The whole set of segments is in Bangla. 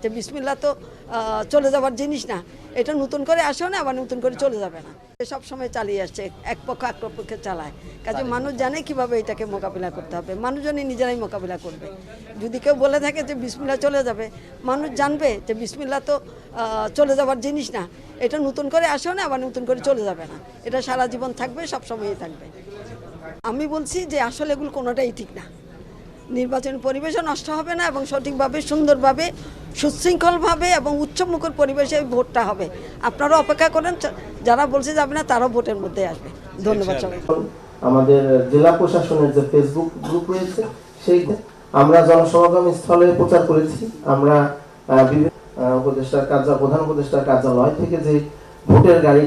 যে বিসমিল্লাহ তো চলে যাওয়ার জিনিস না, এটা নতুন করে আসেও না, আবার নতুন করে চলে যাবে না। সব সময় চালিয়ে আসছে, এক পক্ষ এক পক্ষে চালায়। কাজে মানুষ জানে কিভাবে এটাকে মোকাবিলা করতে হবে, মানুষজনই নিজেরাই মোকাবিলা করবে। যদি কেউ বলে থাকে যে বিসমিল্লাহ চলে যাবে, মানুষ জানবে যে বিসমিল্লাহ তো চলে যাওয়ার জিনিস না, এটা নতুন করে আসেও না, আবার নতুন করে চলে যাবে না। এটা সারা জীবন থাকবে, সব সময়ই থাকবে। আমি বলছি যে আসলে এগুলো কোনোটাই ঠিক না। নির্বাচন পরিবেশও নষ্ট হবে না এবং সঠিকভাবে সুন্দরভাবে সুশৃঙ্খলভাবে এবং উচ্চমুখর পরিবেশে ভোটটা হবে। আপনারাও অপেক্ষা করেন, যারা বলছে যাবে না তারাও ভোটের মধ্যে আসবে। ধন্যবাদ সবাই। আমাদের জেলা প্রশাসনের যে ফেসবুক গ্রুপ রয়েছে, সেই আমরা জনসমাগম স্থলে প্রচার করেছি। আমরা প্রধান উপদেষ্টার কার্যালয় থেকে যে ভোটের গাড়ি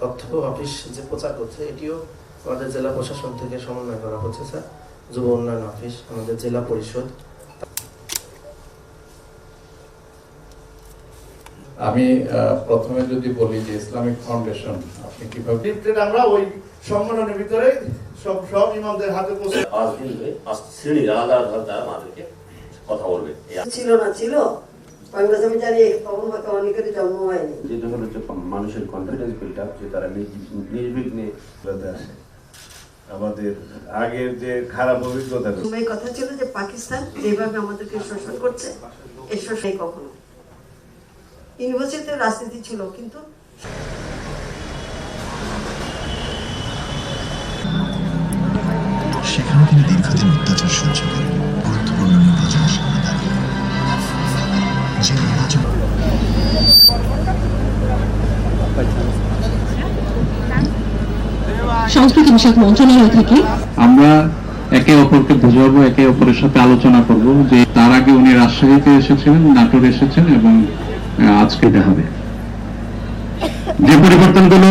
তথ্য অফিস যে প্রচার করছে, এটিও আমাদের জেলা প্রশাসন থেকে সমন্বয় করা হচ্ছে স্যার। যুব উন্নয়ন অফিস, আমাদের জেলা পরিষদ। আমি প্রথমে যদি বলি যে ইসলামিক ফাউন্ডেশন আপনি কিভাবে আমরা ওই সম্মেলনের ভিতরে সব ইমামদের হাতে পৌঁছে শ্রেণীর আলাদা আলাদা আমাদেরকে কথা বলবে। ছিল না ছিল আমি জানি তখন হয়তো অনেকেরই জন্ম হয়নি। যেটা হলো যে মানুষের কনফিডেন্স বিল্ড আপ, যে তারা নির্বিঘ্নে আসে। আমাদের আগের যে খারাপ অভিজ্ঞতা কথা ছিল যে পাকিস্তান যেভাবে আমাদেরকে শোষণ করছে, এই শোষণ কখনো ইউনিভার্সিটিতে রাজনীতি ছিল, কিন্তু সেখানে তিনি দীর্ঘদিন অত্যাচার সহ্য করেন। গুরুত্বপূর্ণ নির্বাচনের সামনে দাঁড়িয়ে যে নির্বাচন সংস্কৃতি বিষয়ক মন্ত্রণালয় থেকে আমরা একে অপরকে বোঝাবো, একে অপরের সাথে আলোচনা করব যে তার আগে উনি রাজশাহীতে এসেছিলেন, নাটোরে এসেছেন এবং আজকে এটা হবে। যে পরিবর্তনগুলো